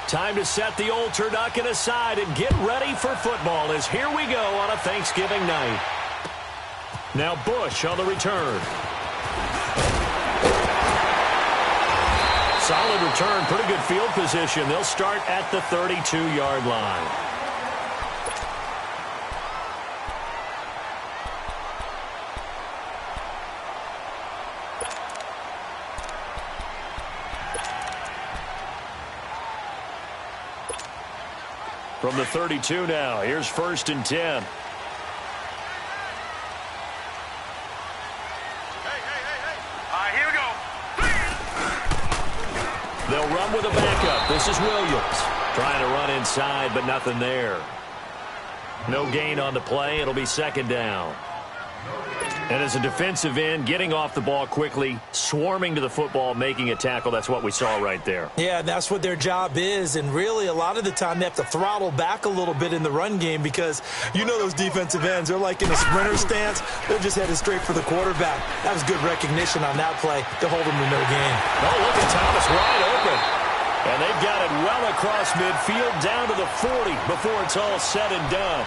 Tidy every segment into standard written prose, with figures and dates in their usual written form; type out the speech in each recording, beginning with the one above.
Time to set the old turducken aside and get ready for football as here we go on a Thanksgiving night. Now Bush on the return. Solid return, pretty good field position. They'll start at the 32-yard line. From the 32 now, here's 1st and 10. Here we go. They'll run with a backup. This is Williams. Trying to run inside, but nothing there. No gain on the play. It'll be 2nd down. And as a defensive end, getting off the ball quickly, swarming to the football, making a tackle, that's what we saw right there. Yeah, that's what their job is, and really a lot of the time they have to throttle back a little bit in the run game because you know those defensive ends, they're like in a sprinter stance. They're just headed straight for the quarterback. That was good recognition on that play to hold them to no gain. Oh, look at Thomas wide open. And they've got it well across midfield down to the 40 before it's all said and done.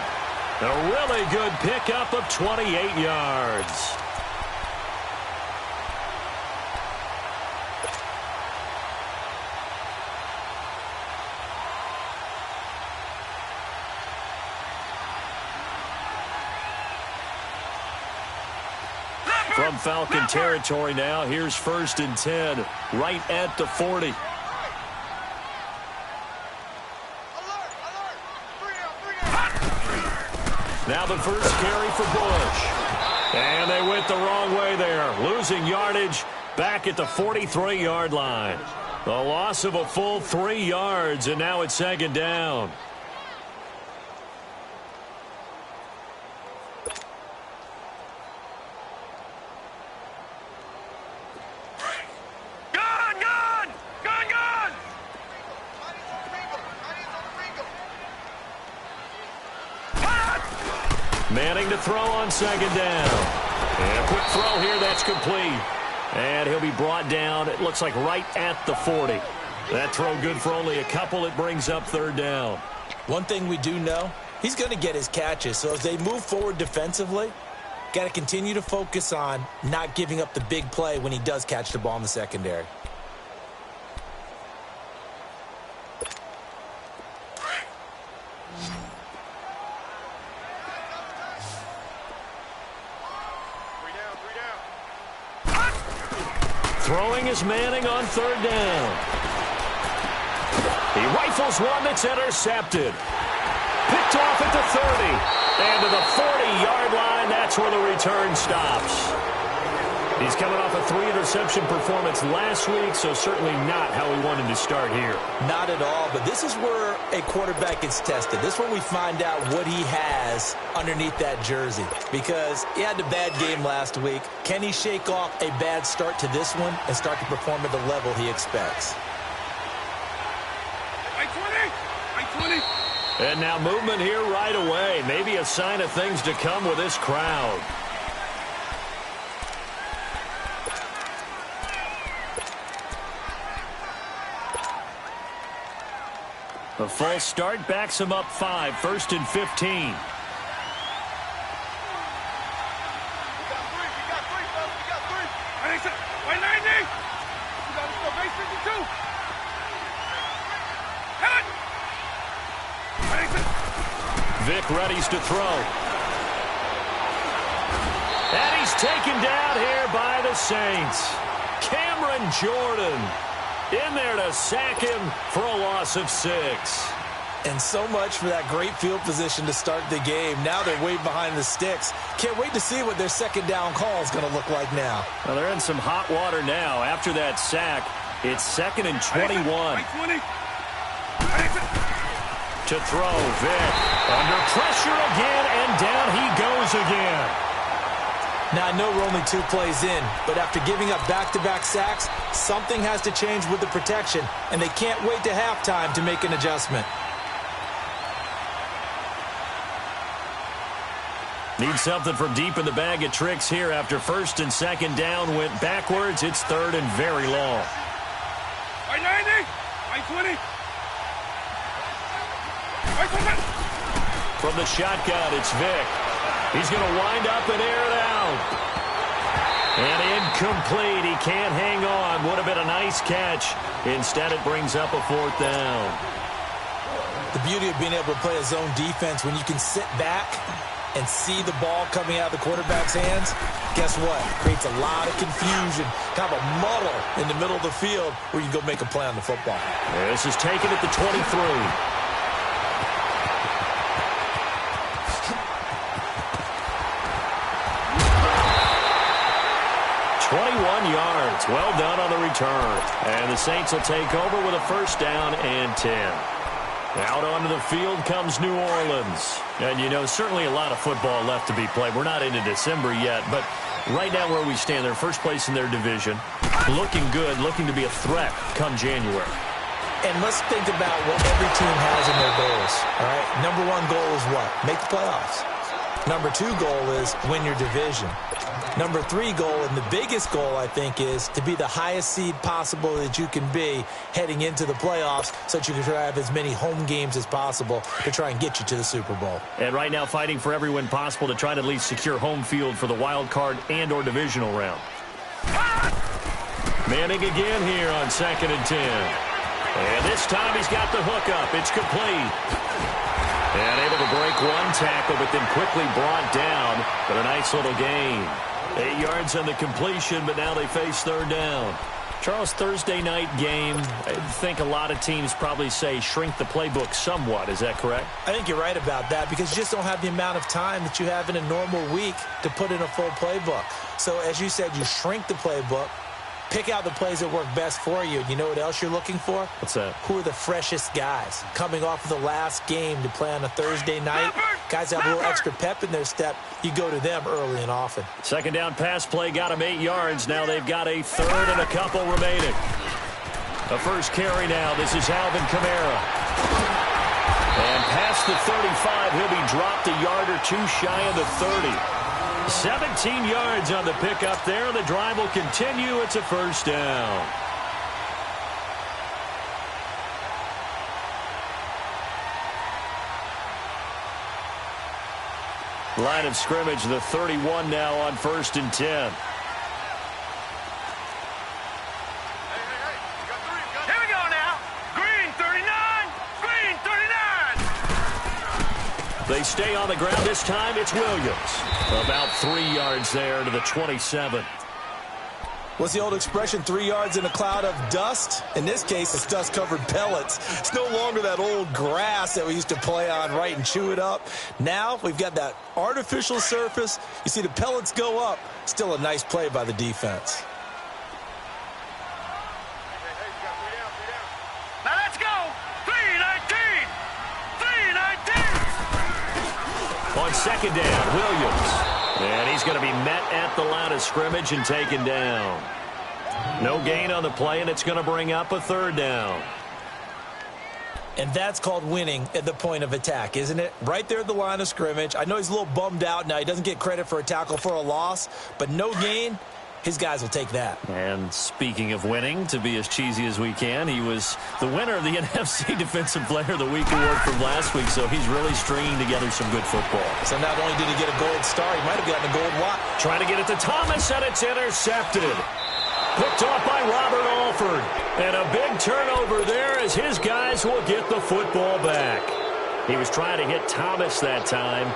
A really good pickup of 28 yards. From Falcon territory now, here's 1st and 10, right at the 40. Now the first carry for Bush. And they went the wrong way there. Losing yardage back at the 43-yard line. The loss of a full 3 yards, and now it's 2nd down. Manning to throw on 2nd down. And a quick throw here, that's complete. And he'll be brought down, it looks like right at the 40. That throw good for only a couple. It brings up 3rd down. One thing we do know, he's going to get his catches. So as they move forward defensively, got to continue to focus on not giving up the big play when he does catch the ball in the secondary. Throwing is Manning on 3rd down. He rifles one that's intercepted. Picked off at the 30. And to the 40-yard line, that's where the return stops. He's coming off a 3-interception performance last week, so certainly not how he wanted to start here. Not at all, but this is where a quarterback gets tested. This is where we find out what he has underneath that jersey, because he had a bad game last week. Can he shake off a bad start to this one and start to perform at the level he expects? And now movement here right away. Maybe a sign of things to come with this crowd. A false start backs him up 5, 1st and 15. Vic readies to throw. And he's taken down here by the Saints. Cameron Jordan in there to sack him for a loss of 6. And so much for that great field position to start the game. Now they're way behind the sticks. Can't wait to see what their 2nd down call is going to look like now. Well, they're in some hot water now. After that sack, it's 2nd and 21. To throw, Vic. Under pressure again, and down he goes again. Now, I know we're only 2 plays in, but after giving up back-to-back sacks, something has to change with the protection, and they can't wait to halftime to make an adjustment. Need something from deep in the bag of tricks here after first and second down went backwards. It's third and very long. Right 90, right 20. Right 20. From the shotgun, it's Vic. He's going to wind up and air it out. And incomplete. He can't hang on. Would have been a nice catch. Instead, it brings up a fourth down. The beauty of being able to play a zone defense when you can sit back and see the ball coming out of the quarterback's hands, guess what? Creates a lot of confusion, kind of a muddle in the middle of the field where you go make a play on the football. This is taken at the 23. 21 yards. Well done on the return. And the Saints will take over with a first down and 10. Out onto the field comes New Orleans. And, you know, certainly a lot of football left to be played. We're not into December yet, but right now where we stand, they're first place in their division. Looking good, looking to be a threat come January. And let's think about what every team has in their goals, all right? Number one goal is what? Make the playoffs. Number two goal is win your division. Number three goal, and the biggest goal, I think, is to be the highest seed possible that you can be heading into the playoffs so that you can try to have as many home games as possible to try and get you to the Super Bowl. And right now fighting for every win possible to try to at least secure home field for the wild card and or divisional round. Manning again here on 2nd and 10. And this time he's got the hook up. It's complete. And able to break one tackle, but then quickly brought down. But a nice little gain. 8 yards on the completion, but now they face third down. Charles, Thursday night game, I think a lot of teams probably say shrink the playbook somewhat. Is that correct? I think you're right about that because you just don't have the amount of time that you have in a normal week to put in a full playbook. So as you said, you shrink the playbook. Pick out the plays that work best for you. You know what else you're looking for? What's that? Who are the freshest guys? Coming off of the last game to play on a Thursday night. Guys have a little extra pep in their step. You go to them early and often. Second down pass play got them 8 yards. Now they've got a third and a couple remaining. The first carry now. This is Alvin Kamara. And past the 35, he'll be dropped a yard or two shy of the 30. 17 yards on the pickup there. The drive will continue. It's a first down. Line of scrimmage, the 31 now on 1st and 10. Here we go now. Green 39. Green 39. They stay on the ground this time. It's Williams. About 3 yards there to the 27. What's the old expression, 3 yards in a cloud of dust? In this case, it's dust-covered pellets. It's no longer that old grass that we used to play on, right, and chew it up. Now we've got that artificial surface. You see the pellets go up. Still a nice play by the defense. Now let's go. 319. 319. On second down, Williams. And he's going to be met at the line of scrimmage and taken down. No gain on the play, and it's going to bring up a third down. And that's called winning at the point of attack, isn't it? Right there at the line of scrimmage. I know he's a little bummed out now. He doesn't get credit for a tackle for a loss, but no gain. His guys will take that. And speaking of winning, to be as cheesy as we can, he was the winner of the NFC Defensive Player of the Week award from last week, so he's really stringing together some good football. So not only did he get a gold star, he might have gotten a gold watch. Trying to get it to Thomas, and it's intercepted. Picked off by Robert Alford. And a big turnover there as his guys will get the football back. He was trying to hit Thomas that time.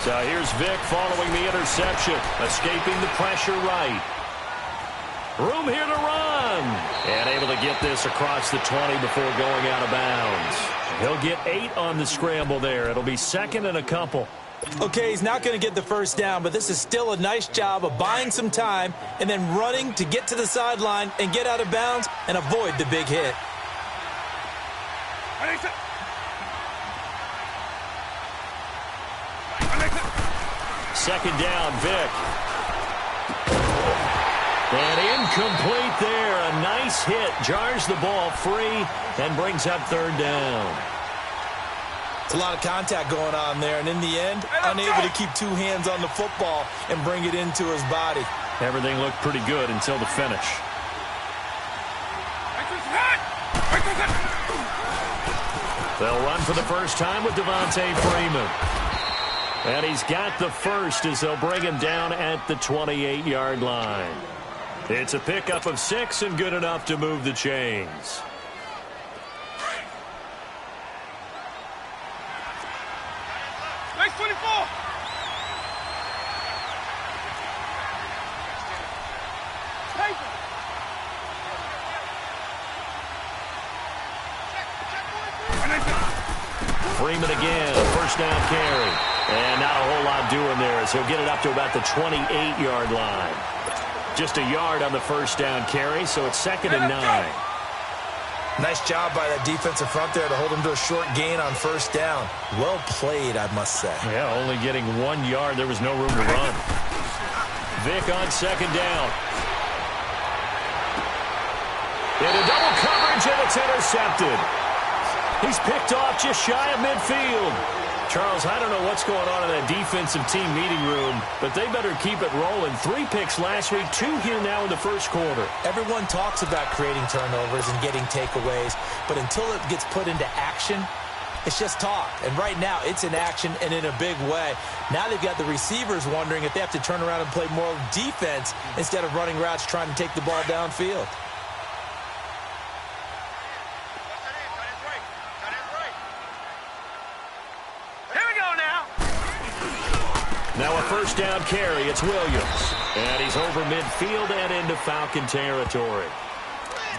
So here's Vic following the interception, escaping the pressure right. Room here to run. And able to get this across the 20 before going out of bounds. He'll get 8 on the scramble there. It'll be second and a couple. Okay, he's not going to get the first down, but this is still a nice job of buying some time and then running to get to the sideline and get out of bounds and avoid the big hit. Second down, Vic. And incomplete there. A nice hit. Jars the ball free and brings up third down. It's a lot of contact going on there, and in the end, unable to keep two hands on the football and bring it into his body. Everything looked pretty good until the finish. They'll run for the first time with Devontae Freeman. And he's got the first as they'll bring him down at the 28-yard line. It's a pickup of 6 and good enough to move the chains. Nice 24. Freeman again, first down carry. And not a whole lot doing there as he'll get it up to about the 28-yard line. Just a yard on the first down carry, so it's 2nd and 9. Nice job by that defensive front there to hold him to a short gain on first down. Well played, I must say. Yeah, only getting 1 yard. There was no room to run. Vic on second down. Into double coverage, and it's intercepted. He's picked off just shy of midfield. Charles, I don't know what's going on in that defensive team meeting room, but they better keep it rolling. 3 picks last week, 2 here now in the first quarter. Everyone talks about creating turnovers and getting takeaways, but until it gets put into action, it's just talk. And right now, it's in action and in a big way. Now they've got the receivers wondering if they have to turn around and play more defense instead of running routes trying to take the ball downfield. Now a first down carry. It's Williams. And he's over midfield and into Falcon territory.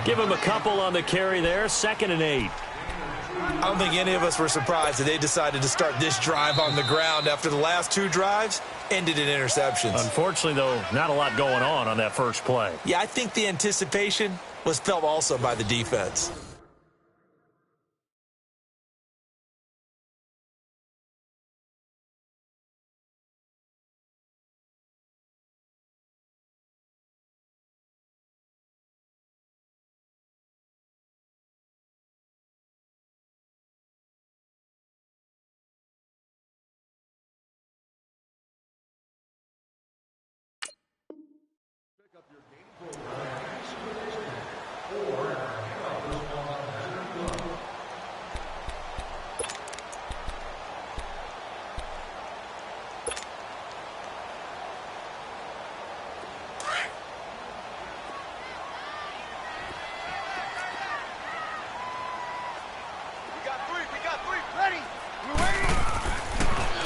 Give him a couple on the carry there. 2nd and 8. I don't think any of us were surprised that they decided to start this drive on the ground after the last 2 drives ended in interceptions. Unfortunately, though, not a lot going on that first play. Yeah, I think the anticipation was felt also by the defense.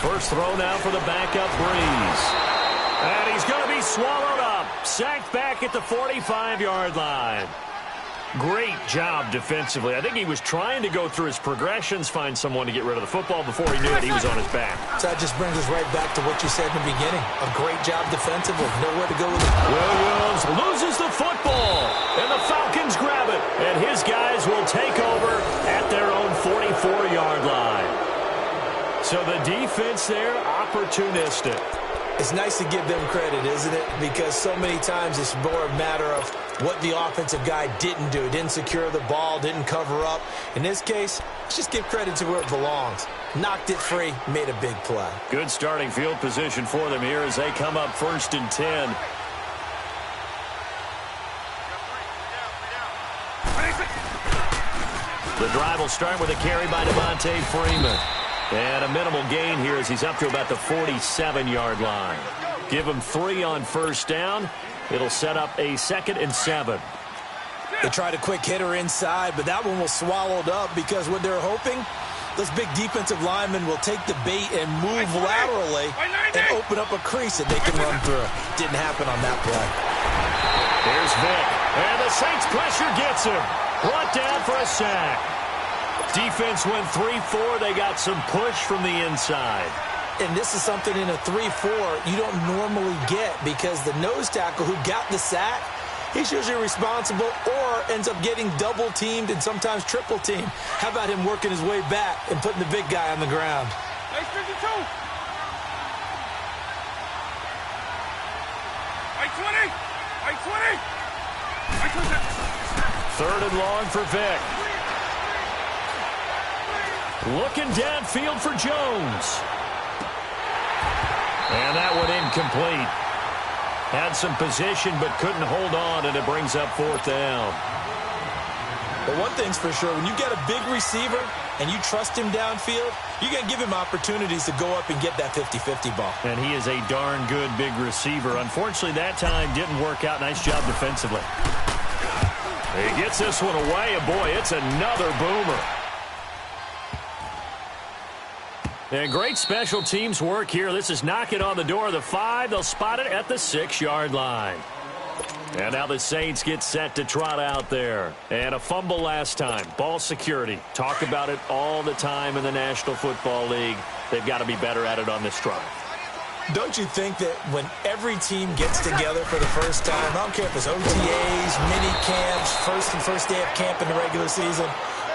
First throw now for the backup Breeze. And he's going to be swallowed up. Sacked back at the 45-yard line. Great job defensively. I think he was trying to go through his progressions, find someone to get rid of the football. Before he knew it, he was on his back. So that just brings us right back to what you said in the beginning. A great job defensively. Nowhere to go with it. Williams loses the football. And the Falcons grab it. And his guys will take over at their own 44-yard line. So the defense there, opportunistic. It's nice to give them credit, isn't it? Because so many times it's more a matter of what the offensive guy didn't do. Didn't secure the ball, didn't cover up. In this case, let's just give credit to where it belongs. Knocked it free, made a big play. Good starting field position for them here as they come up 1st and 10. The drive will start with a carry by Devontae Freeman. And a minimal gain here as he's up to about the 47-yard line. Give him 3 on first down. It'll set up a 2nd and 7. They tried a quick hitter inside, but that one was swallowed up because what they're hoping, those big defensive linemen will take the bait and move laterally and open up a crease that they can run through. Didn't happen on that play. Here's Vic. And the Saints pressure gets him. Brought down for a sack. Defense went 3-4. They got some push from the inside. And this is something in a 3-4 you don't normally get because the nose tackle who got the sack, he's usually responsible or ends up getting double-teamed and sometimes triple-teamed. How about him working his way back and putting the big guy on the ground? Nice 52. Right 20. Right 20. Right 20. Third and long for Vic. Looking downfield for Jones. And that one incomplete. Had some position but couldn't hold on, and it brings up fourth down. But one thing's for sure, when you get a big receiver and you trust him downfield, you're going to give him opportunities to go up and get that 50-50 ball. And he is a darn good big receiver. Unfortunately, that time didn't work out. Nice job defensively. He gets this one away, and boy, it's another boomer. And great special teams work here. This is knocking on the door of the 5. They'll spot it at the 6-yard line. And now the Saints get set to trot out there. And a fumble last time. Ball security. Talk about it all the time in the National Football League. They've got to be better at it on this drive. Don't you think that when every team gets together for the first time, I don't care if it's OTAs, mini camps, first day of camp in the regular season,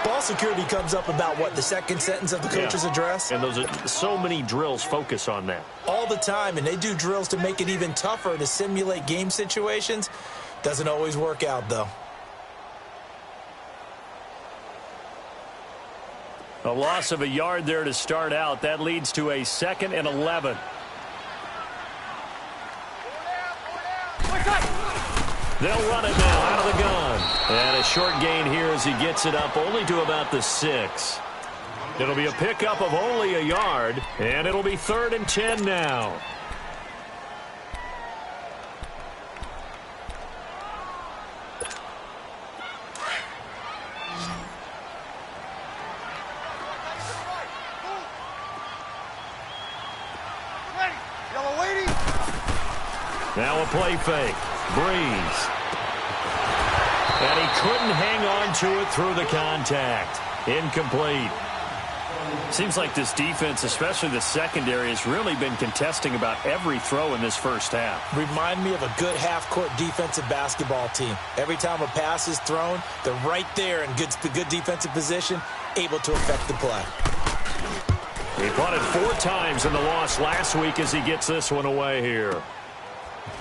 ball security comes up about, what, the second sentence of the coach's address? And those are so many drills focus on that. All the time, and they do drills to make it even tougher to simulate game situations. Doesn't always work out, though. A loss of a yard there to start out. That leads to a 2nd and 11. They'll run it now out of the gun. And a short gain here as he gets it up only to about the 6. It'll be a pickup of only a yard, and it'll be 3rd and 10 now. Now a play fake. Breeze. And he couldn't hang on to it through the contact. Incomplete. Seems like this defense, especially the secondary, has really been contesting about every throw in this first half. Remind me of a good half-court defensive basketball team. Every time a pass is thrown, they're right there in good defensive position, able to affect the play. He punted 4 times in the loss last week as he gets this one away here.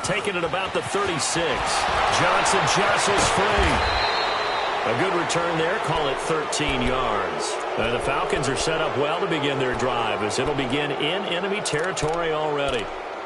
Taking it about the 36. Johnson jostles free. A good return there. Call it 13 yards. And the Falcons are set up well to begin their drive as it'll begin in enemy territory already.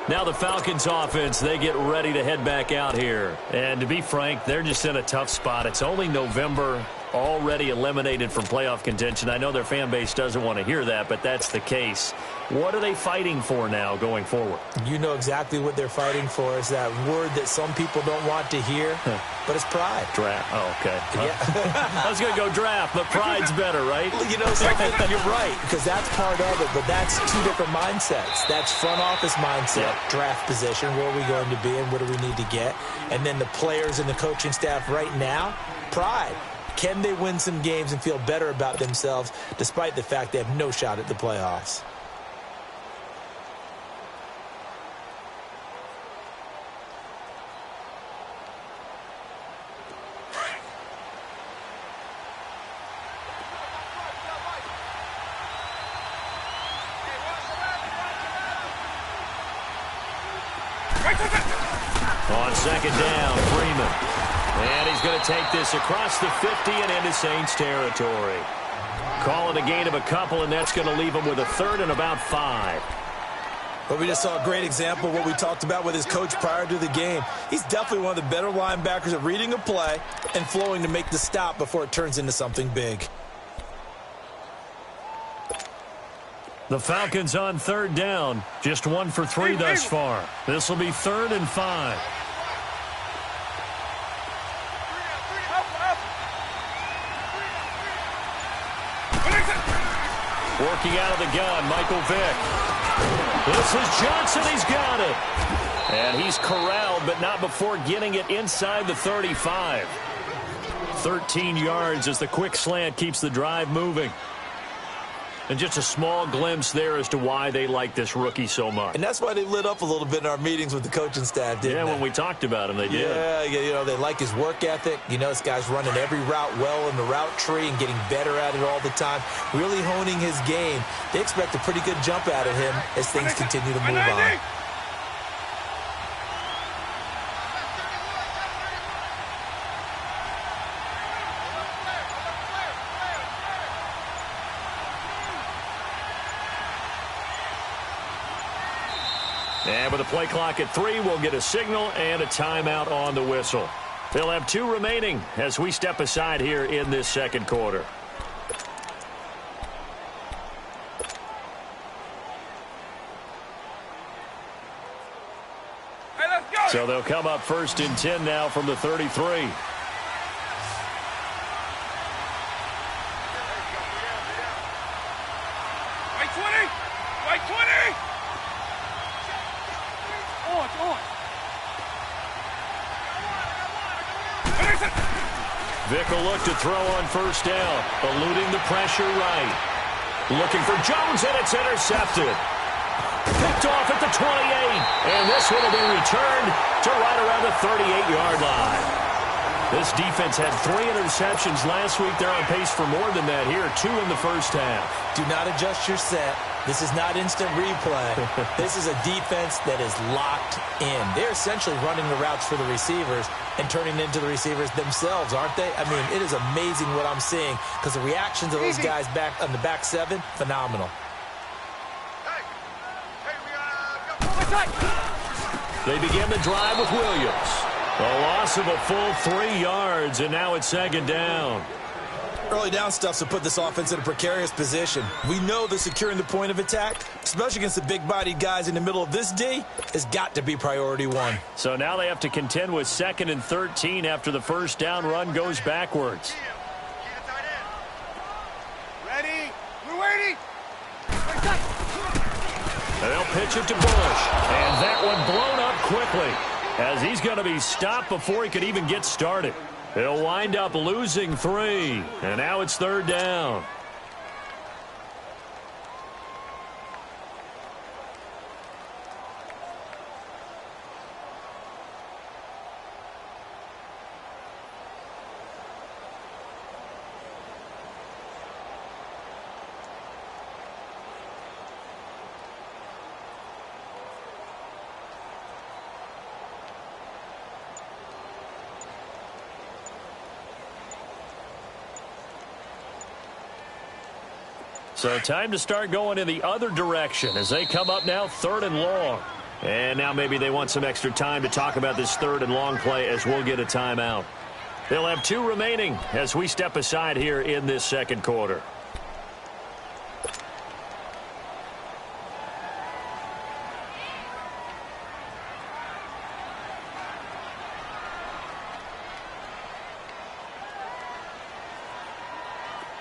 Now the Falcons offense, they get ready to head back out here. And to be frank, they're just in a tough spot. It's only November, already eliminated from playoff contention. I know their fan base doesn't want to hear that, but that's the case. What are they fighting for now going forward? You know exactly what they're fighting for. Is that word that some people don't want to hear, but it's pride. Draft. Oh, okay. Yeah. I was going to go draft, but pride's better, right? You know something? You're right, because that's part of it, but that's 2 different mindsets. That's front office mindset, draft position, where are we going to be and what do we need to get? And then the players and the coaching staff right now, pride. Can they win some games and feel better about themselves despite the fact they have no shot at the playoffs? On 2nd down, Freeman. And he's going to take this across the 50 and into Saints territory. Call it a gain of a couple, and that's going to leave him with a 3rd and about 5. But we just saw a great example of what we talked about with his coach prior to the game. He's definitely one of the better linebackers at reading a play and flowing to make the stop before it turns into something big. The Falcons on 3rd down. Just 1 for 3 thus far. This will be 3rd and 5. Working out of the gun, Michael Vick. This is Johnson. He's got it. And he's corralled, but not before getting it inside the 35. 13 yards as the quick slant keeps the drive moving. And just a small glimpse there as to why they like this rookie so much. And that's why they lit up a little bit in our meetings with the coaching staff, didn't they? Yeah, when we talked about him, they did. Yeah, you know, they like his work ethic. You know, this guy's running every route well in the route tree and getting better at it all the time, really honing his game. They expect a pretty good jump out of him as things continue to move on. And with a play clock at 3, we'll get a signal and a timeout on the whistle. They'll have 2 remaining as we step aside here in this second quarter. Hey, let's go. So they'll come up 1st and 10 now from the 33. White 20. White 20. On. Vic will look to throw on 1st down, eluding the pressure right. Looking for Jones, and it's intercepted. Picked off at the 28, and this one will be returned to right around the 38-yard line. This defense had 3 interceptions last week. They're on pace for more than that here, 2 in the first half. Do not adjust your set. This is not instant replay. This is a defense that is locked in. They're essentially running the routes for the receivers and turning into the receivers themselves, aren't they? I mean, it is amazing what I'm seeing because the reactions of those guys back on the back 7, phenomenal. They begin the drive with Williams. A loss of a full 3 yards, and now it's 2nd down. Early down stuff's to put this offense in a precarious position. We know that securing the point of attack, especially against the big-bodied guys in the middle of this D, has got to be priority 1. So now they have to contend with 2nd and 13 after the 1st down run goes backwards. Ready? We're waiting. And they'll pitch it to Bush. And that one blown up quickly as he's going to be stopped before he could even get started. He'll wind up losing 3, and now it's 3rd down. So time to start going in the other direction as they come up now 3rd and long. And now maybe they want some extra time to talk about this 3rd and long play as we'll get a timeout. They'll have 2 remaining as we step aside here in this second quarter.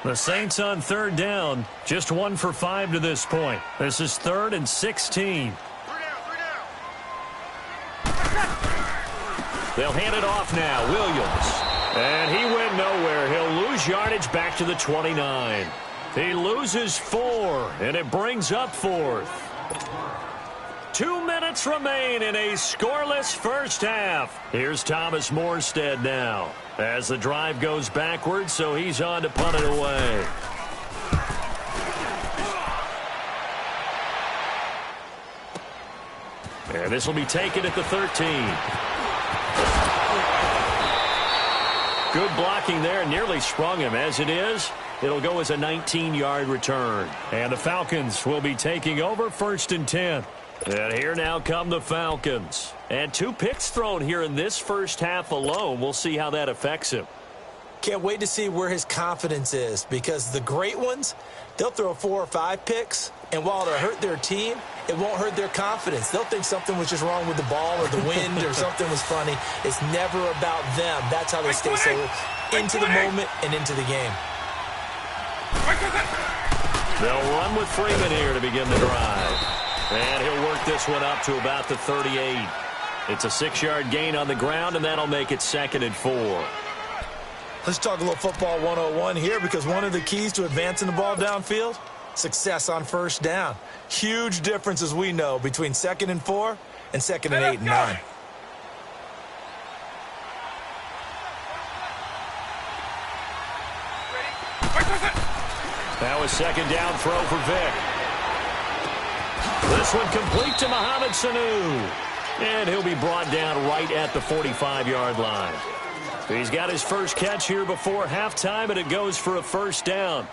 The Saints on 3rd down, just 1 for 5 to this point. This is 3rd and 16. They'll hand it off now, Williams. And he went nowhere. He'll lose yardage back to the 29. He loses 4, and it brings up 4th. 2 minutes remain in a scoreless first half. Here's Thomas Morstead now as the drive goes backwards, so he's on to punt it away. And this will be taken at the 13. Good blocking there, nearly sprung him. As it is, it'll go as a 19-yard return. And the Falcons will be taking over 1st and 10. And here now come the Falcons. And 2 picks thrown here in this first half alone. We'll see how that affects him. Can't wait to see where his confidence is because the great ones, they'll throw 4 or 5 picks, and while it'll hurt their team, it won't hurt their confidence. They'll think something was just wrong with the ball or the wind or something was funny. It's never about them. That's how they stay so into the moment and into the game. They'll run with Freeman here to begin the drive. And he'll work this one up to about the 38. It's a 6-yard gain on the ground, and that'll make it 2nd and 4. Let's talk a little football 101 here because one of the keys to advancing the ball downfield, success on 1st down. Huge difference, as we know, between 2nd and 4 and 2nd and 8 and 9. Now a 2nd down throw for Vic. This one complete to Mohamed Sanu. And he'll be brought down right at the 45-yard line. He's got his first catch here before halftime, and it goes for a 1st down.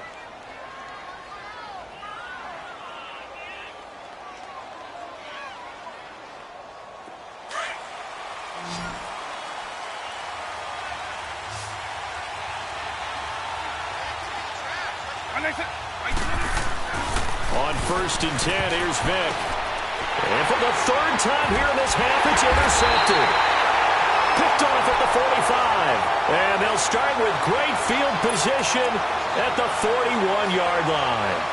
On 1st and 10, here's Vick. And for the 3rd time here in this half, it's intercepted. Picked off at the 45. And they'll start with great field position at the 41-yard line.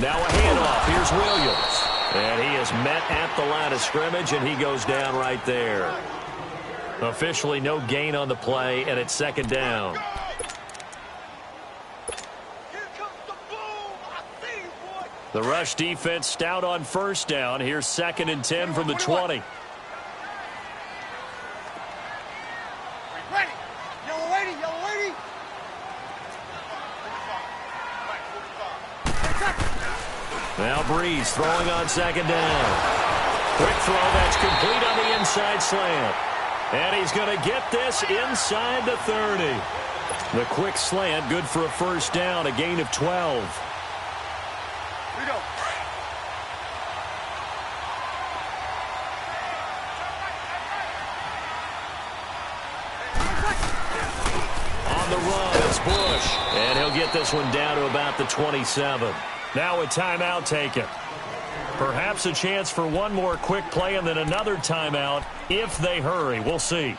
Now a handoff. Here's Williams. And he is met at the line of scrimmage, and he goes down right there. Officially no gain on the play, and it's 2nd down. The rush defense stout on 1st down. Here's 2nd and 10 from the 20. Now Breeze throwing on 2nd down. Quick throw that's complete on the inside slant. And he's going to get this inside the 30. The quick slant good for a 1st down, a gain of 12. Here we go. On the run, it's Bush. And he'll get this one down to about the 27. Now a timeout taken. Perhaps a chance for one more quick play and then another timeout if they hurry. We'll see.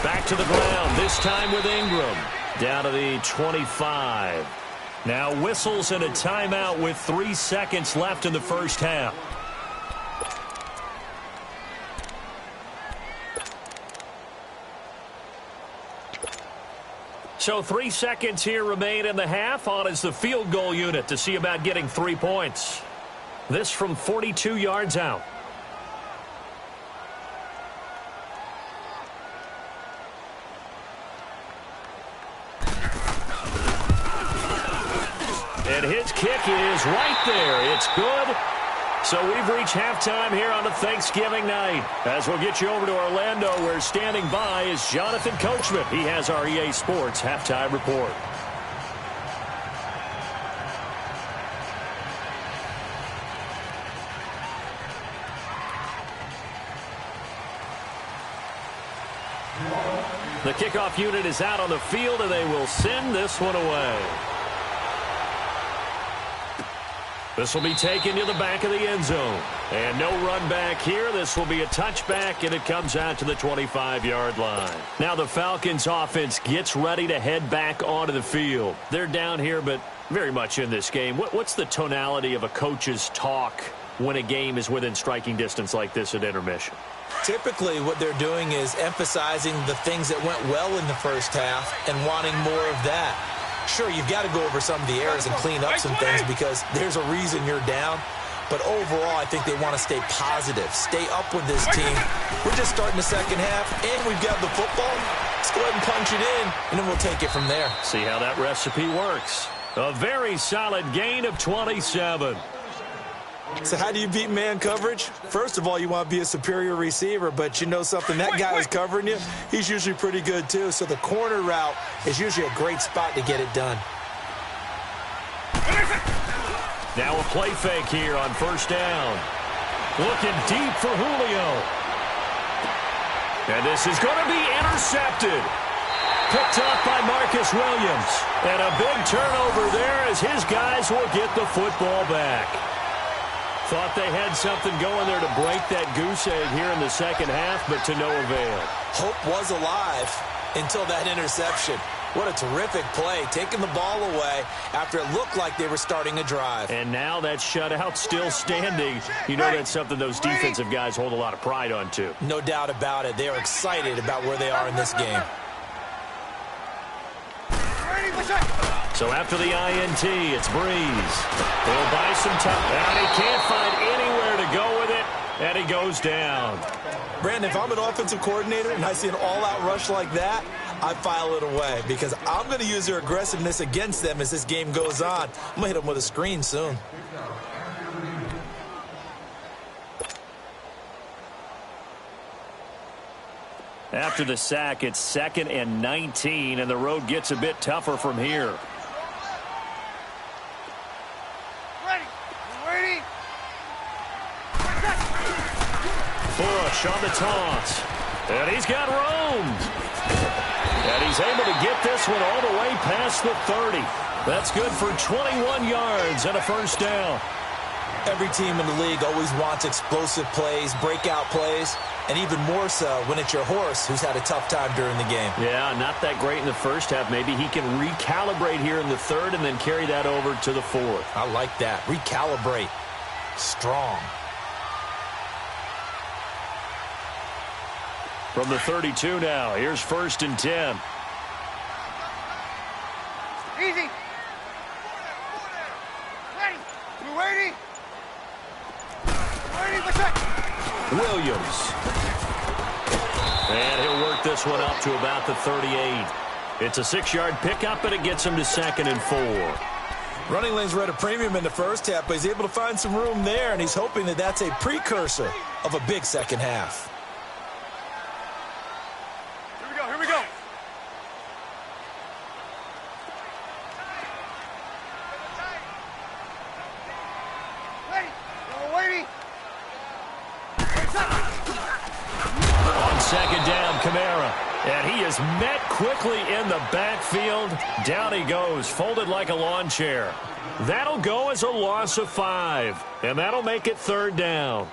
Back to the ground, this time with Ingram. Down to the 25. Now whistles and a timeout with 3 seconds left in the 1st half. So 3 seconds here remain in the half. On is the field goal unit to see about getting 3 points. This from 42 yards out. And his kick is right there. It's good. So we've reached halftime here on a Thanksgiving night. As we'll get you over to Orlando, where standing by is Jonathan Coachman. He has our EA Sports halftime report. The kickoff unit is out on the field, and they will send this one away. This will be taken to the back of the end zone. And no run back here. This will be a touchback, and it comes out to the 25-yard line. Now the Falcons offense gets ready to head back onto the field. They're down here, but very much in this game. What's the tonality of a coach's talk when a game is within striking distance like this at intermission? Typically, what they're doing is emphasizing the things that went well in the 1st half and wanting more of that. Sure, you've got to go over some of the errors and clean up some things because there's a reason you're down. But overall, I think they want to stay positive, stay up with this team. We're just starting the 2nd half, and we've got the football. Let's go ahead and punch it in, and then we'll take it from there. See how that recipe works. A very solid gain of 27. So how do you beat man coverage? First of all, you want to be a superior receiver, but you know something, that guy who's covering you, he's usually pretty good too. So the corner route is usually a great spot to get it done. Now a play fake here on 1st down. Looking deep for Julio. And this is going to be intercepted. Picked up by Marcus Williams. And a big turnover there as his guys will get the football back. Thought they had something going there to break that goose egg here in the 2nd half, but to no avail. Hope was alive until that interception. What a terrific play, taking the ball away after it looked like they were starting a drive. And now that shutout still standing. You know that's something those defensive guys hold a lot of pride on, too. No doubt about it. They are excited about where they are in this game. So after the INT, it's Breeze. He'll buy some time, and he can't find anywhere to go with it, and he goes down. Brandon, if I'm an offensive coordinator and I see an all-out rush like that, I file it away because I'm going to use their aggressiveness against them as this game goes on. I'm going to hit them with a screen soon. After the sack, it's 2nd and 19, and the road gets a bit tougher from here. Ready. Bush on the toss. And he's got room. And he's able to get this one all the way past the 30. That's good for 21 yards and a first down. Every team in the league always wants explosive plays, breakout plays, and even more so when it's your horse who's had a tough time during the game. Yeah, not that great in the first half. Maybe he can recalibrate here in the third and then carry that over to the fourth. I like that. Recalibrate. Strong. From the 32 now, here's 1st and 10. Easy. Ready. You ready? What's that? Williams. And he'll work this one up to about the 38. It's a 6-yard pickup, and it gets him to 2nd and 4. Running lanes were at a premium in the first half, but he's able to find some room there, and he's hoping that that's a precursor of a big second half. Here we go. Ready. Waiting. On 2nd down, Kamara. And he is met quickly in the backfield. Down he goes, folded like a lawn chair. That'll go as a loss of 5. And that'll make it 3rd down.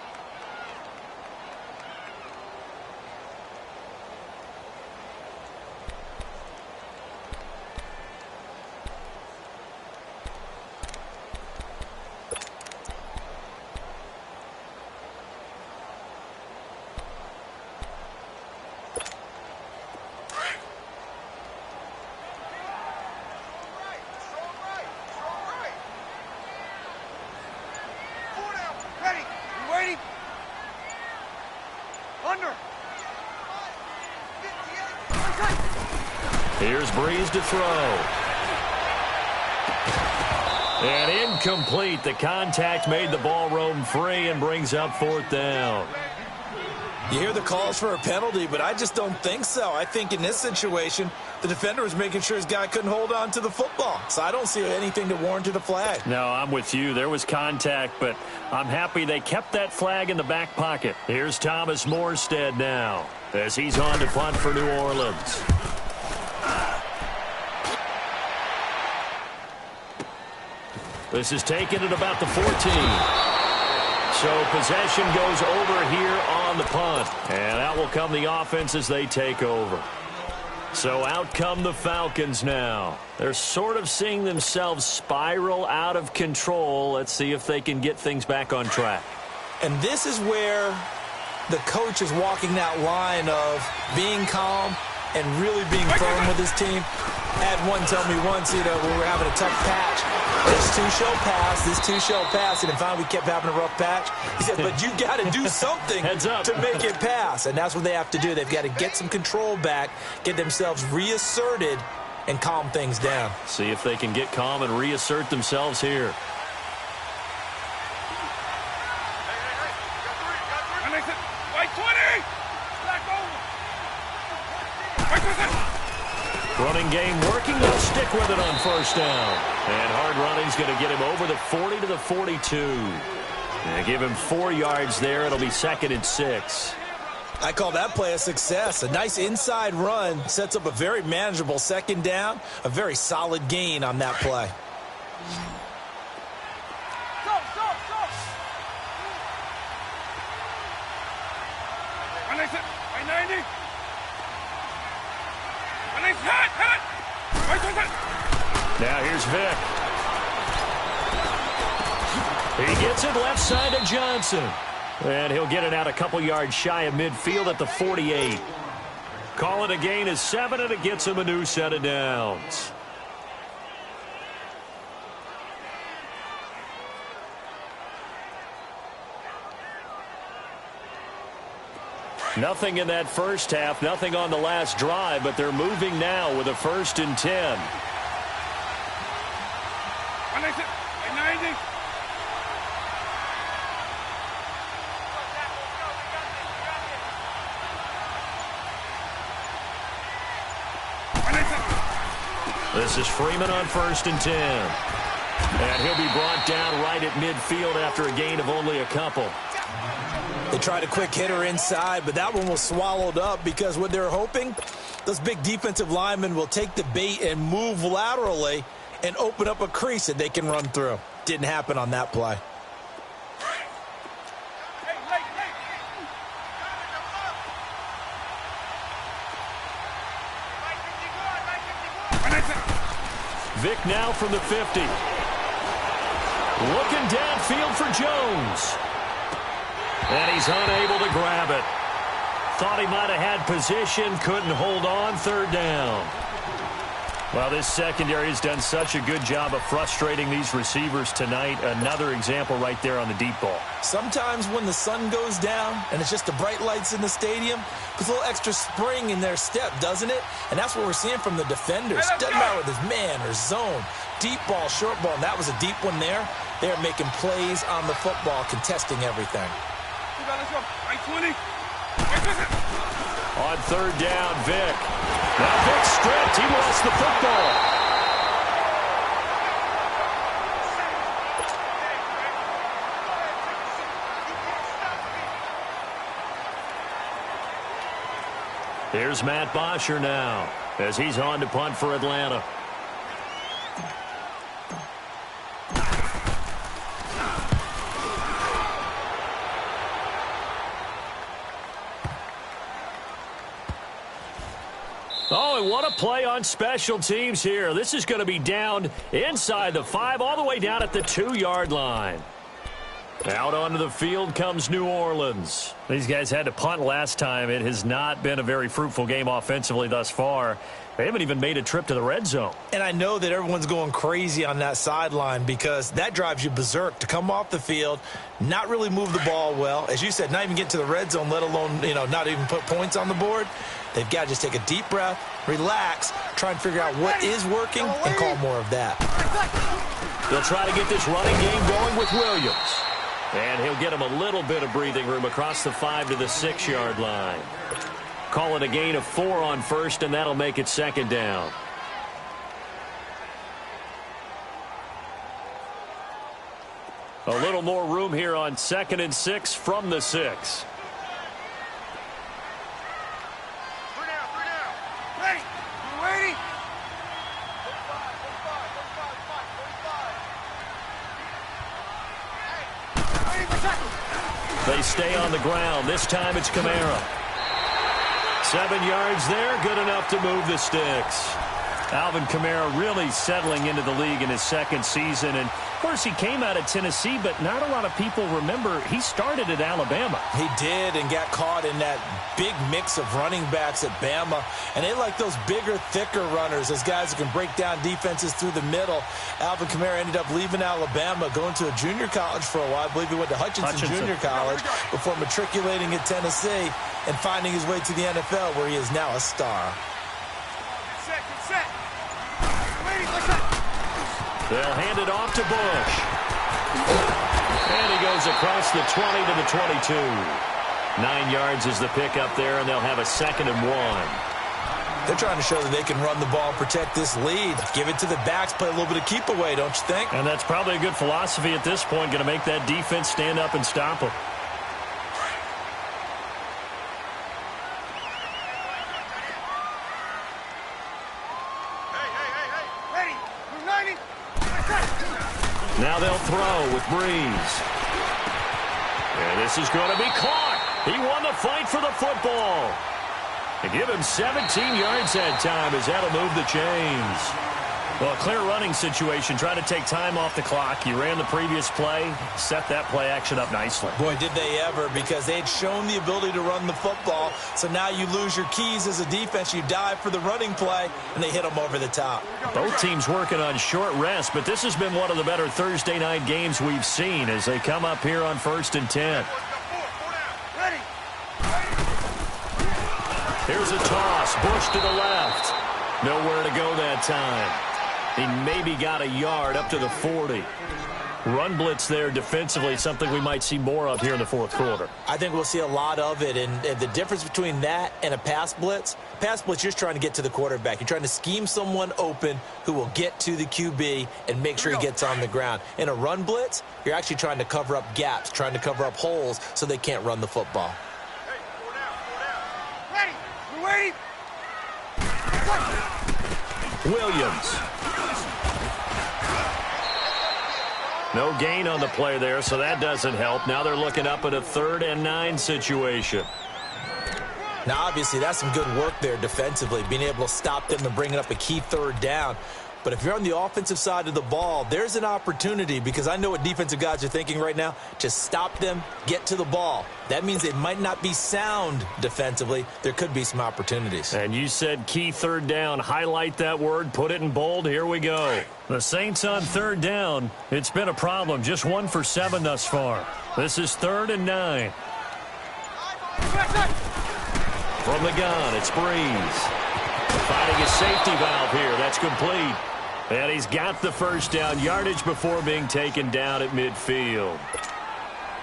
Here's Breeze to throw. And incomplete. The contact made the ball roam free and brings up 4th down. You hear the calls for a penalty, but I just don't think so. I think in this situation, the defender was making sure his guy couldn't hold on to the football. So I don't see anything that warranted a flag. No, I'm with you. There was contact, but I'm happy they kept that flag in the back pocket. Here's Thomas Morstead now as he's on to punt for New Orleans. This is taken at about the 14. So possession goes over here on the punt. And out will come the offense as they take over. So out come the Falcons now. They're sort of seeing themselves spiral out of control. Let's see if they can get things back on track. And this is where the coach is walking that line of being calm and really being firm with his team. I had one tell me once, when we were having a tough patch, this two shall pass, this two shall pass, and then finally we kept having a rough patch. He said, but you got to do something to make it pass, and that's what they have to do. They've got to get some control back, get themselves reasserted, and calm things down. See if they can get calm and reassert themselves here. Running game working. They'll stick with it on 1st down. And hard running's going to get him over the 40 to the 42. And give him 4 yards there. It'll be 2nd and 6. I call that play a success. A nice inside run sets up a very manageable 2nd down. A very solid gain on that play. Go. 90. Now here's Vick. He gets it left side to Johnson. And he'll get it out a couple yards shy of midfield at the 48. Call it a gain of 7, and it gets him a new set of downs. Nothing in that first half, nothing on the last drive, but they're moving now with a 1st and 10. This is Freeman on 1st and 10. And he'll be brought down right at midfield after a gain of only a couple. They tried a quick hitter inside, but that one was swallowed up because what they're hoping, those big defensive linemen will take the bait and move laterally and open up a crease that they can run through. Didn't happen on that play. Vic now from the 50. Looking downfield for Jones. And he's unable to grab it. Thought he might have had position, couldn't hold on, 3rd down. Well, this secondary has done such a good job of frustrating these receivers tonight. Another example right there on the deep ball. Sometimes when the sun goes down and it's just the bright lights in the stadium, puts a little extra spring in their step, doesn't it? And that's what we're seeing from the defenders. Doesn't matter whether it's man or zone, deep ball, short ball, and that was a deep one there. They're making plays on the football, contesting everything. On 3rd down, Vic. Now Vic stripped. He lost the football. Here's Matt Bosher now as he's on to punt for Atlanta. Oh, and what a play on special teams here. This is going to be down inside the 5, all the way down at the 2-yard line. Out onto the field comes New Orleans. These guys had to punt last time. It has not been a very fruitful game offensively thus far. They haven't even made a trip to the red zone. And I know that everyone's going crazy on that sideline because that drives you berserk to come off the field, not really move the ball well. As you said, not even get to the red zone, let alone, not even put points on the board. They've got to just take a deep breath, relax, try and figure out what is working, and call more of that. They'll try to get this running game going with Williams. And he'll get him a little bit of breathing room across the 5 to the 6-yard line. Call it a gain of 4 on 1st, and that'll make it 2nd down. A little more room here on 2nd and 6 from the 6. They stay on the ground. This time it's Kamara. 7 yards there, good enough to move the sticks. Alvin Kamara really settling into the league in his 2nd season. And, of course, he came out of Tennessee, but not a lot of people remember he started at Alabama. He did and got caught in that big mix of running backs at Bama. And they like those bigger, thicker runners, those guys who can break down defenses through the middle. Alvin Kamara ended up leaving Alabama, going to a junior college for a while. I believe he went to Hutchinson Junior College before matriculating at Tennessee and finding his way to the NFL, where he is now a star. They'll hand it off to Bush. And he goes across the 20 to the 22. 9 yards is the pickup there, and they'll have a 2nd and 1. They're trying to show that they can run the ball, protect this lead. Give it to the backs, play a little bit of keep away, don't you think? And that's probably a good philosophy at this point, going to make that defense stand up and stop them. Now they'll throw with Breeze. And this is going to be caught. He won the fight for the football. They give him 17 yards that time as that'll move the chains. Well, a clear running situation. Try to take time off the clock. You ran the previous play, set that play action up nicely. Boy, did they ever, because they had shown the ability to run the football. So now you lose your keys as a defense. You dive for the running play, and they hit them over the top. Both teams working on short rest, but this has been one of the better Thursday night games we've seen as they come up here on 1st and 10. Here's a toss. Bush to the left. Nowhere to go that time. He maybe got a yard up to the 40. Run blitz there defensively, something we might see more of here in the fourth quarter. I think we'll see a lot of it, and the difference between that and a pass blitz, you're just trying to get to the quarterback. You're trying to scheme someone open who will get to the QB and make sure he gets on the ground. In a run blitz, you're actually trying to cover up gaps, trying to cover up holes so they can't run the football. Ready. We're waiting. Williams. No gain on the play there, so that doesn't help. Now they're looking up at a 3rd and 9 situation. Now, obviously, that's some good work there defensively, being able to stop them and bringing up a key 3rd down. But if you're on the offensive side of the ball, there's an opportunity, because I know what defensive guys are thinking right now. Just stop them, get to the ball. That means they might not be sound defensively. There could be some opportunities. And you said key 3rd down. Highlight that word, put it in bold. Here we go. The Saints on 3rd down. It's been a problem. Just 1 for 7 thus far. This is 3rd and 9. From the gun, it's Breeze. Finding a safety valve here. That's complete. And he's got the first down. Yardage before being taken down at midfield.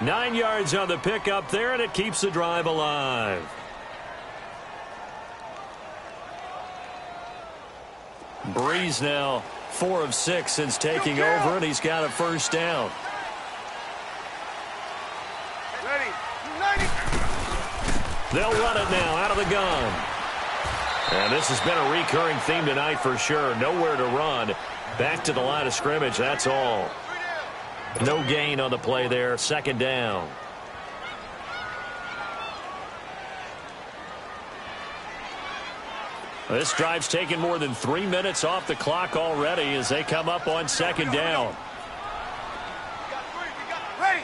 9 yards on the pickup there, and it keeps the drive alive. Breeze now 4 of 6 since taking over, and he's got a first down. Ready. United. They'll run it now out of the gun. And this has been a recurring theme tonight for sure. Nowhere to run. Back to the line of scrimmage, that's all. No gain on the play there. 2nd down. This drive's taken more than 3 minutes off the clock already as they come up on 2nd down. Ready.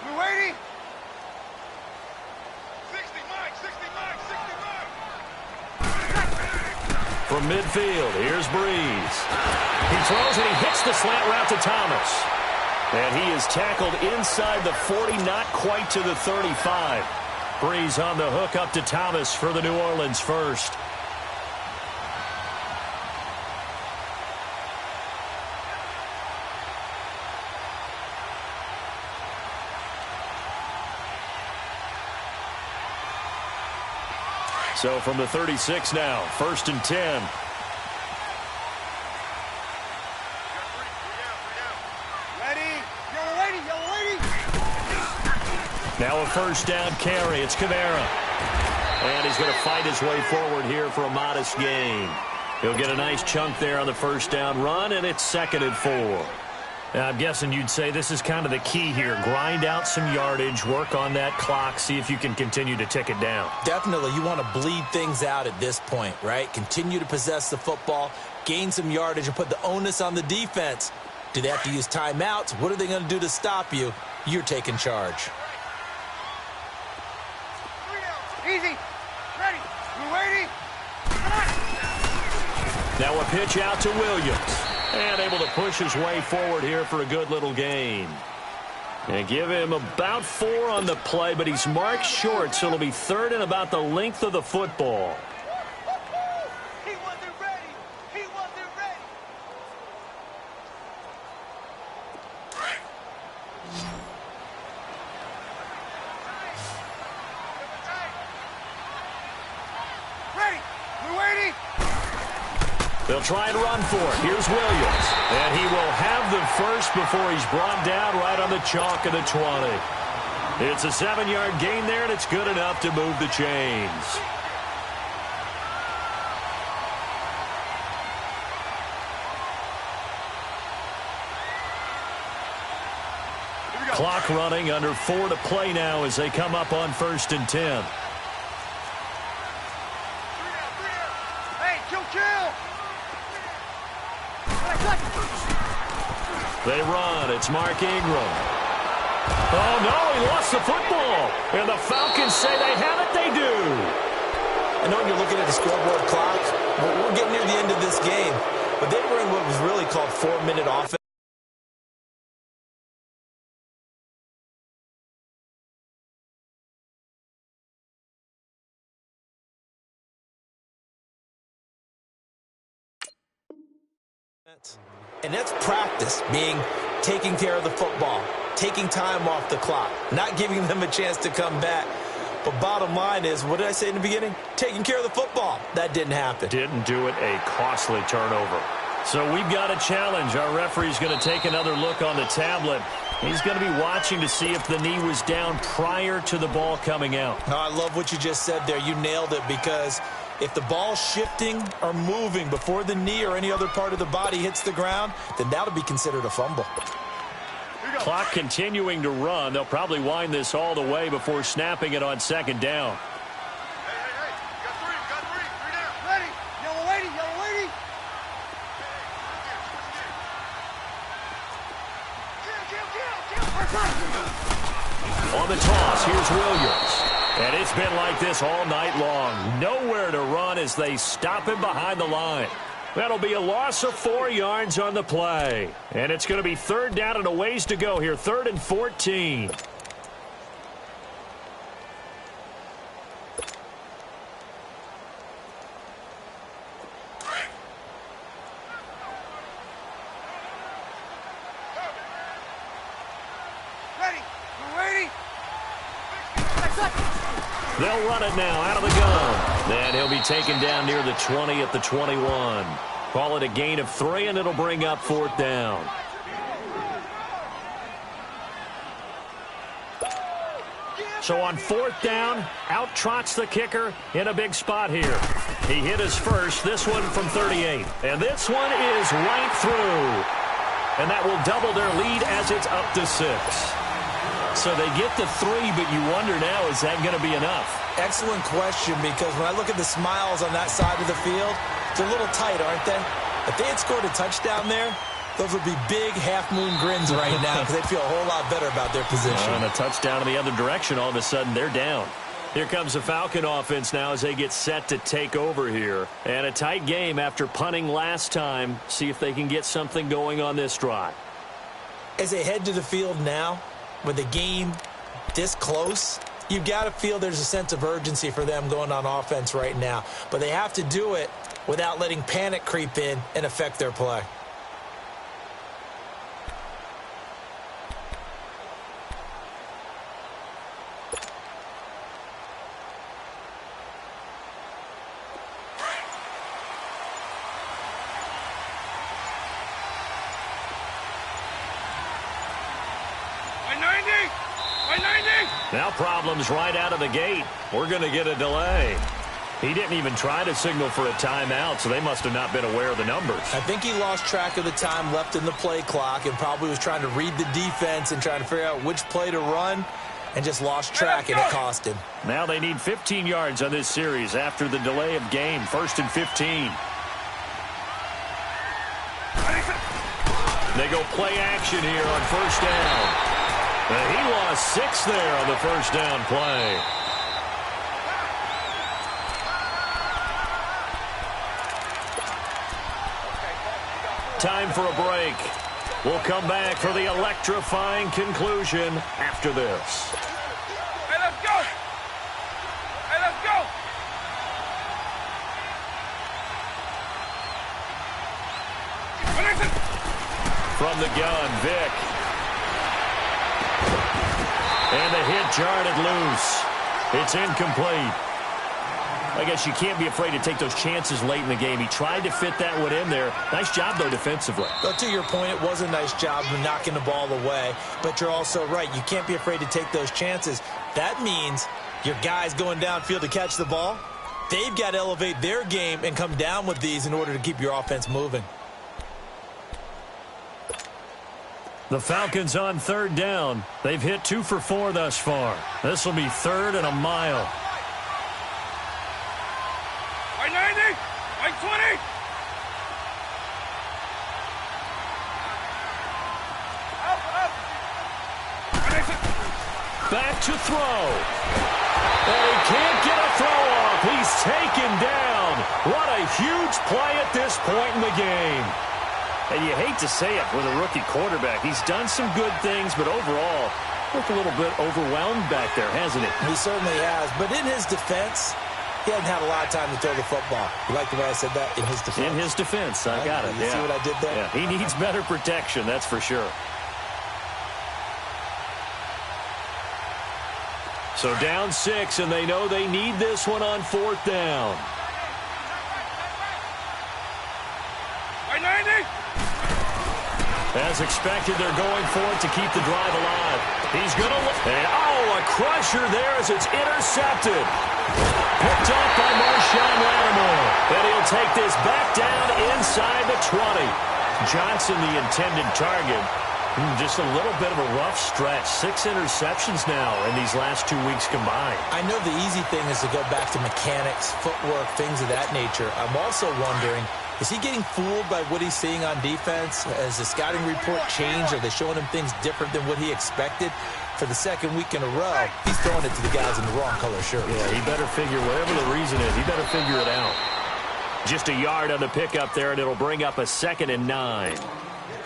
We're waiting. 60 mark. From midfield, here's Breeze. He throws and he hits the slant route to Thomas. And he is tackled inside the 40, not quite to the 35. Breeze on the hook up to Thomas for the New Orleans first. So from the 36 now, 1st and 10. Now a first down carry. It's Kamara. And he's going to fight his way forward here for a modest gain. He'll get a nice chunk there on the first down run, and it's 2nd and 4. Now, I'm guessing you'd say this is kind of the key here. Grind out some yardage, work on that clock, see if you can continue to tick it down. Definitely. You want to bleed things out at this point, right? Continue to possess the football, gain some yardage, and put the onus on the defense. Do they have to use timeouts? What are they going to do to stop you? You're taking charge. Easy. Ready. We're waiting. Now a pitch out to Williams. And able to push his way forward here for a good little gain. And give him about 4 on the play, but he's marked short, so it'll be 3rd and about the length of the football. He wasn't ready. He wasn't ready. Ready. We're waiting. They'll try and run for it. Here's Williams. And he will have the first before he's brought down right on the chalk of the 20. It's a 7-yard gain there, and it's good enough to move the chains. Clock running, under 4 to play now as they come up on 1st and 10. Hey, chill. They run. It's Mark Ingram. Oh, no, he lost the football. And the Falcons say they have it. They do. I know when you're looking at the scoreboard clock, we're getting near the end of this game, but they were in what was really called 4-minute offense. And that's practice, being taking care of the football, taking time off the clock, not giving them a chance to come back. But bottom line is, what did I say in the beginning? Taking care of the football. That didn't happen. Didn't do it, a costly turnover. So we've got a challenge. Our referee's going to take another look on the tablet. He's going to be watching to see if the knee was down prior to the ball coming out. Oh, I love what you just said there. You nailed it, because if the ball's shifting or moving before the knee or any other part of the body hits the ground, then that'll be considered a fumble. Clock continuing to run. They'll probably wind this all the way before snapping it on second down. Hey, got three down. Ready, yellow lady. On the toss, here's Williams. And it's been like this all night long. Nowhere to run as they stop him behind the line. That'll be a loss of 4 yards on the play. And it's going to be third down and a ways to go here. 3rd and 14. Ready. They'll run it now out of the gun. And he'll be taken down near the 20 at the 21. Call it a gain of 3, and it'll bring up 4th down. So on 4th down, out trots the kicker in a big spot here. He hit his first, this one from 38. And this one is right through. And that will double their lead as it's up to 6. So they get the 3, but you wonder now, is that going to be enough? Excellent question, because when I look at the smiles on that side of the field, they're a little tight, aren't they? If they had scored a touchdown there, those would be big half-moon grins right now, because they'd feel a whole lot better about their position. And a touchdown in the other direction, all of a sudden they're down. Here comes the Falcon offense now as they get set to take over here. And a tight game after punting last time. See if they can get something going on this drive. As they head to the field now, with the game this close, you've got to feel there's a sense of urgency for them going on offense right now. But they have to do it without letting panic creep in and affect their play. Now problems right out of the gate. We're going to get a delay. He didn't even try to signal for a timeout, so they must have not been aware of the numbers. I think he lost track of the time left in the play clock and probably was trying to read the defense and trying to figure out which play to run, and just lost track, and it cost him. Now they need 15 yards on this series after the delay of game. 1st and 15. They go play action here on 1st down. And he lost 6 there on the 1st down play. Time for a break. We'll come back for the electrifying conclusion after this. Hey, let's go! From the gun, Vick. And the hit jarred it loose. It's incomplete. I guess you can't be afraid to take those chances late in the game. He tried to fit that one in there. Nice job, though, defensively. But to your point, it was a nice job of knocking the ball away. But you're also right. You can't be afraid to take those chances. That means your guys going downfield to catch the ball, they've got to elevate their game and come down with these in order to keep your offense moving. The Falcons on 3rd down. They've hit 2 for 4 thus far. This will be 3rd and a mile. Right 90, right 20. Back to throw. And he can't get a throw off. He's taken down. What a huge play at this point in the game. And you hate to say it with a rookie quarterback. He's done some good things, but overall, looked a little bit overwhelmed back there, hasn't he? He certainly has. But in his defense, He hasn't had a lot of time to throw the football. You like the way I said that? In his defense. In his defense. I got it. You see what I did there? Yeah, he needs better protection, that's for sure. So down 6, and they know they need this one on 4th down. As expected, they're going for it to keep the drive alive. He's going to look. And, a crusher there as it's intercepted. Picked up by Marshawn Lattimore. And he'll take this back down inside the 20. Johnson, the intended target. Just a little bit of a rough stretch. 6 interceptions now in these last 2 weeks combined. I know the easy thing is to go back to mechanics, footwork, things of that nature. I'm also wondering, is he getting fooled by what he's seeing on defense? Has the scouting report changed? Are they showing him things different than what he expected? For the second week in a row, he's throwing it to the guys in the wrong color shirt. Yeah, he better figure, whatever the reason is, he better figure it out. Just a yard on the pickup there, and it'll bring up a 2nd and 9.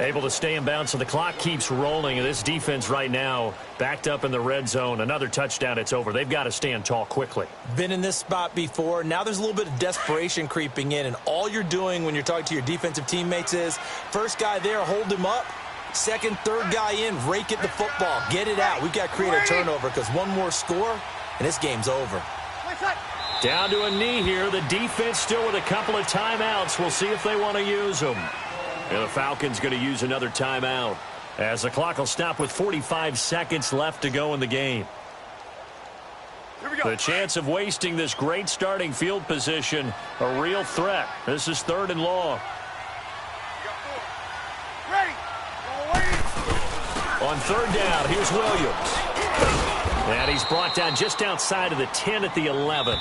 Able to stay in bounds, so the clock keeps rolling. And this defense right now backed up in the red zone. Another touchdown, it's over. They've got to stand tall quickly. Been in this spot before. Now there's a little bit of desperation creeping in, and all you're doing when you're talking to your defensive teammates is, first guy there, hold him up. Second, third guy in, rake at the football. Get it out. We've got to create a turnover because one more score, and this game's over. Down to a knee here. The defense still with a couple of timeouts. We'll see if they want to use them. And the Falcons going to use another timeout as the clock will stop with 45 seconds left to go in the game. Here we go. The chance of wasting this great starting field position, a real threat. This is 3rd and long. Ready. On 3rd down, here's Williams. And he's brought down just outside of the 10 at the 11.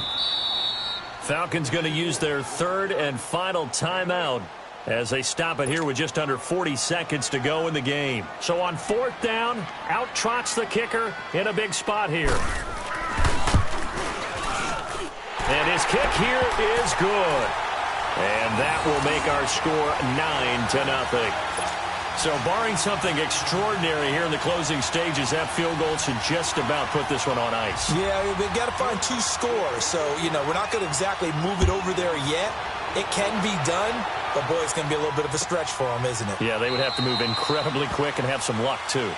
Falcons going to use their 3rd and final timeout as they stop it here with just under 40 seconds to go in the game. So on 4th down, out trots the kicker in a big spot here. And his kick here is good. And that will make our score 9-0. So barring something extraordinary here in the closing stages, that field goal should just about put this one on ice. Yeah, we've got to find 2 scores. So, we're not going to exactly move it over there yet. It can be done, but, boy, it's going to be a little bit of a stretch for them, isn't it? Yeah, they would have to move incredibly quick and have some luck, too.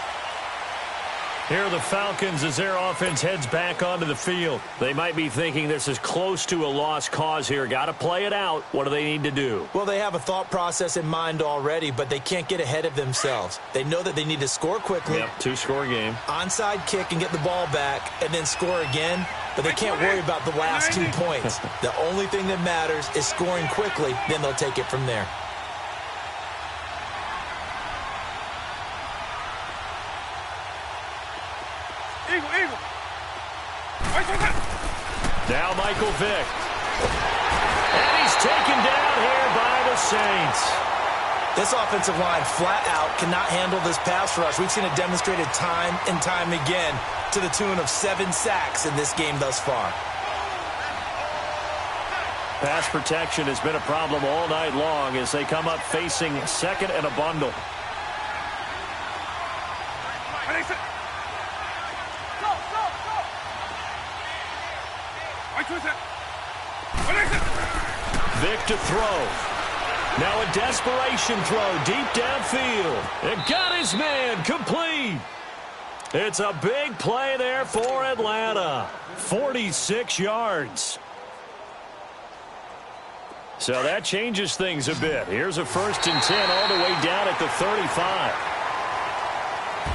Here are the Falcons as their offense heads back onto the field. They might be thinking this is close to a lost cause here. Got to play it out. What do they need to do? Well, they have a thought process in mind already, but they can't get ahead of themselves. They know that they need to score quickly. Yep, 2-score game. Onside kick and get the ball back and then score again. But they can't worry about the last 2 points. The only thing that matters is scoring quickly. Then they'll take it from there. Eagle. Now Michael Vick. And he's taken down here by the Saints. This offensive line flat out cannot handle this pass rush. We've seen it demonstrated time and time again to the tune of 7 sacks in this game thus far. Pass protection has been a problem all night long as they come up facing 2nd and a bundle. Vick to throw. Now a desperation throw deep downfield. It got his man complete. It's a big play there for Atlanta. 46 yards. So that changes things a bit. Here's a 1st and 10 all the way down at the 35.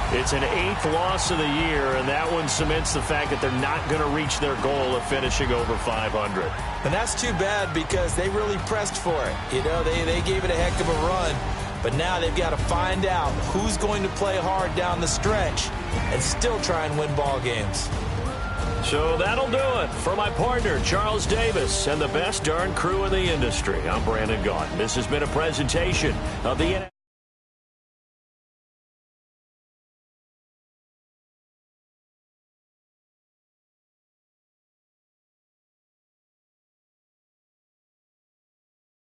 It's an 8th loss of the year, and that one cements the fact that they're not going to reach their goal of finishing over 500. And that's too bad because they really pressed for it. They gave it a heck of a run, but now they've got to find out who's going to play hard down the stretch and still try and win ball games. So that'll do it for my partner, Charles Davis, and the best darn crew in the industry. I'm Brandon Gaudin. This has been a presentation of the